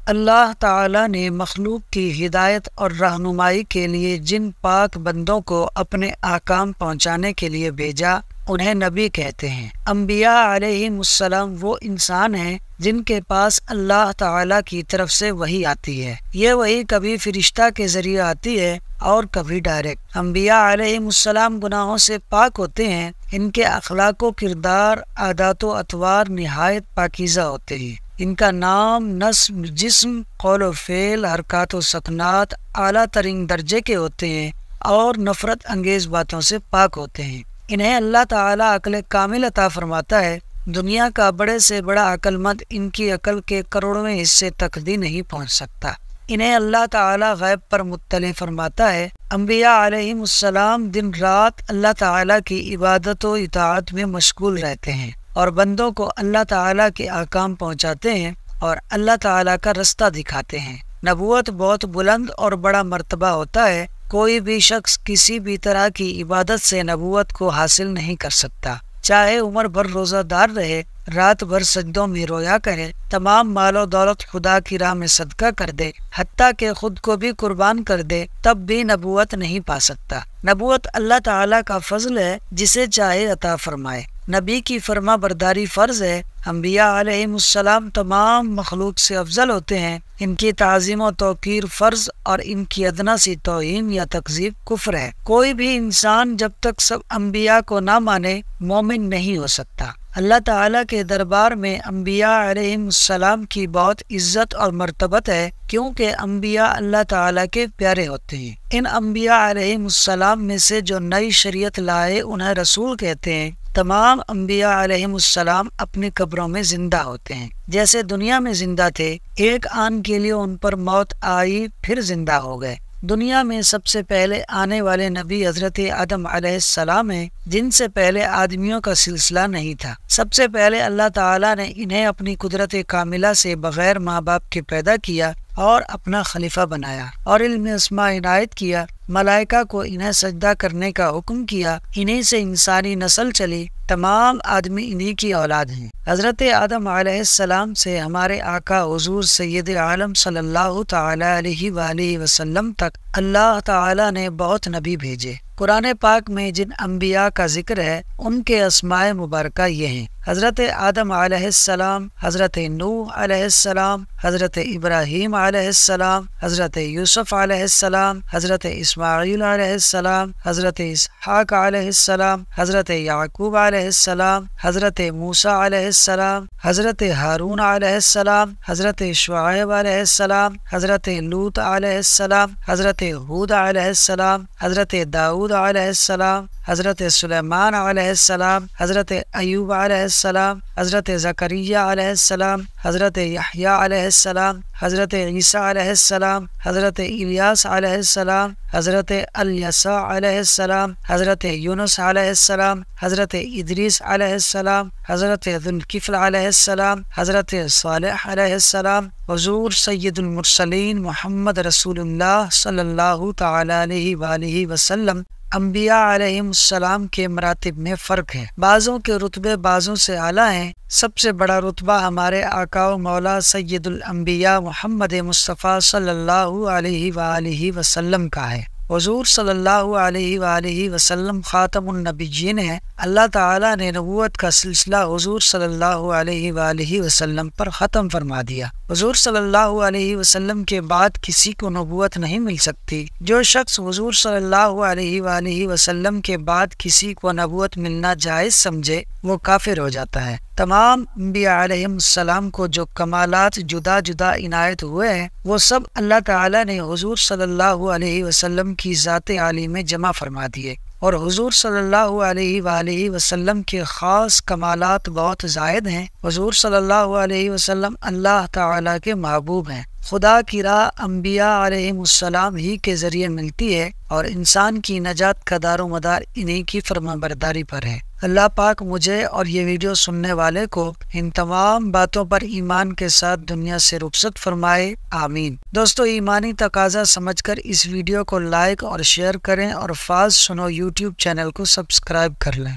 اللہ تعالیٰ نے مخلوق کی ہدایت اور رہنمائی کے لیے جن پاک بندوں کو اپنے احکام پہنچانے کے لیے بھیجا انہیں نبی کہتے ہیں۔ انبیاء علیہم السلام وہ انسان ہیں جن کے پاس اللہ تعالیٰ کی طرف سے وحی آتی ہے۔ یہ وحی کبھی فرشتہ کے ذریعے آتی ہے اور کبھی ڈائریکٹ۔ انبیاء علیہم السلام گناہوں سے پاک ہوتے ہیں، ان کے اخلاق و کردار، عادات و اطوار نہایت پاکیزہ ہوتے ہیں۔ ان کا نام، نسب، جسم، قول و فعل، حرکات و سکنات اعلیٰ ترین درجے کے ہوتے ہیں اور نفرت انگیز باتوں سے پاک ہوتے ہیں۔ انہیں اللہ تعالیٰ عقل کامل عطا فرماتا ہے۔ دنیا کا بڑے سے بڑا عقل مند ان کی عقل کے کروڑویں حصے تک بھی نہیں پہنچ سکتا۔ انہیں اللہ تعالیٰ غیب پر مطلع فرماتا ہے۔ انبیاء علیہم السلام دن رات اللہ تعالیٰ کی عبادت و اطاعت میں مشغول رہتے ہیں اور بندوں کو اللہ تعالیٰ کے احکام پہنچاتے ہیں اور اللہ تعالیٰ کا رستہ دکھاتے ہیں۔ نبوت بہت بلند اور بڑا مرتبہ ہوتا ہے۔ کوئی بھی شخص کسی بھی طرح کی عبادت سے نبوت کو حاصل نہیں کر سکتا، چاہے عمر بھر روزہ دار رہے، رات بھر سجدوں میں رویا کرے، تمام مال و دولت خدا کی راہ میں صدقہ کر دے، حتیٰ کہ خود کو بھی قربان کر دے، تب بھی نبوت نہیں پا سکتا۔ نبوت اللہ تعالیٰ کا فضل ہے، جسے چاہے عطا فرمائے۔ نبی کی فرما برداری فرض ہے۔ انبیاء علیہم السلام تمام مخلوق سے افضل ہوتے ہیں۔ ان کی تعظیم و توقیر فرض اور ان کی ادنا سی توہین یا تکذیب کفر ہے۔ کوئی بھی انسان جب تک سب انبیاء کو نہ مانے مومن نہیں ہو سکتا۔ اللہ تعالیٰ کے دربار میں انبیاء علیہم السلام کی بہت عزت اور مرتبت ہے، کیونکہ انبیاء اللہ تعالیٰ کے پیارے ہوتے ہیں۔ ان انبیاء علیہم السلام میں سے جو نئی شریعت لائے انہیں رسول کہتے ہیں۔ تمام انبیاء علیہم السلام اپنی قبروں میں زندہ ہوتے ہیں، جیسے دنیا میں زندہ تھے، ایک آن کے لیے ان پر موت آئی پھر زندہ ہو گئے۔ دنیا میں سب سے پہلے آنے والے نبی حضرت آدم علیہ السلام ہیں، جن سے پہلے آدمیوں کا سلسلہ نہیں تھا۔ سب سے پہلے اللہ تعالیٰ نے انہیں اپنی قدرت کاملہ سے بغیر ماں باپ کے پیدا کیا اور اپنا خلیفہ بنایا اور علم اسماء عنایت کیا۔ ملائکہ کو انہیں سجدہ کرنے کا حکم کیا۔ انہی سے انسانی نسل چلی۔ تمام آدمی انہی کی اولاد ہیں۔ حضرت آدم علیہ السلام سے ہمارے آقا حضور سید عالم صلی اللہ تعالی علیہ وآلہ وسلم تک اللہ تعالیٰ نے بہت نبی بھیجے۔ قرآن پاک میں جن انبیاء کا ذکر ہے ان کے اسماء مبارکہ یہ ہیں: حضرت آدم علیہ السلام، حضرت نوح علیہ السلام، حضرت ابراہیم علیہ السلام، حضرت یوسف علیہ السلام، حضرت اسماعیل علیہ السلام، حضرت اسحاق علیہ السلام، حضرت یعقوب علیہ السلام، حضرت موسیٰ علیہ السلام، حضرت ہارون علیہ السلام، حضرت شعیب علیہ السلام، حضرت لوط علیہ السلام، حضرت ہود علیہ السلام، حضرت داؤد علیہ السلام، حضرت سلیمان علیہ السلام، حضرت ایوب علیہ السلام، حضرت زکریا علیہ السلام، حضرت یحییٰ علیہ السلام، حضرت عیسیٰ علیہ السلام، حضرت الیاس علیہ السلام، حضرت الیسع علیہ السلام، حضرت یونس علیہ السلام، حضرت ادریس علیہ السلام، حضرت ذوالکفل علیہ السلام، حضرت صالح علیہ السلام، حضور سید المرسلین محمد رسول اللہ صلی اللہ تعالی علیہ وآلہ وسلم۔ انبیاء علیہم السلام کے مراتب میں فرق ہے۔ بعضوں کے رتبے بعضوں سے اعلیٰ ہیں۔ سب سے بڑا رتبہ ہمارے آقا و مولا سید الانبیاء محمد مصطفیٰ صلی اللہ علیہ وآلہ وسلم کا ہے۔ حضور صلی اللہ علیہ وآلہ وسلم خاتم النبیین ہیں۔ اللہ تعالیٰ نے نبوت کا سلسلہ حضور صلی اللہ علیہ وآلہ وسلم پر ختم فرما دیا۔ حضور صلی اللہ علیہ وسلم کے بعد کسی کو نبوت نہیں مل سکتی۔ جو شخص حضور صلی اللہ علیہ وآلہ وسلم کے بعد کسی کو نبوت ملنا جائز سمجھے وہ کافر ہو جاتا ہے۔ تمام انبیاء علیہم السلام کو جو کمالات جدا جدا عنایت ہوئے ہیں وہ سب اللہ تعالیٰ نے حضور صلی اللہ علیہ وسلم کی ذات عالی میں جمع فرما دیے، اور حضور صلی اللہ علیہ وآلہ وسلم کے خاص کمالات بہت زائد ہیں۔ حضور صلی اللہ علیہ وسلم اللہ تعالیٰ کے محبوب ہیں۔ خدا کی راہ انبیاء علیہم السلام ہی کے ذریعے ملتی ہے اور انسان کی نجات کا دار و مدار انہی کی فرما برداری پر ہے۔ اللہ پاک مجھے اور یہ ویڈیو سننے والے کو ان تمام باتوں پر ایمان کے ساتھ دنیا سے رخصت فرمائے، آمین۔ دوستو، ایمانی تقاضا سمجھ کر اس ویڈیو کو لائک اور شیئر کریں اور فاز سنو یوٹیوب چینل کو سبسکرائب کر لیں۔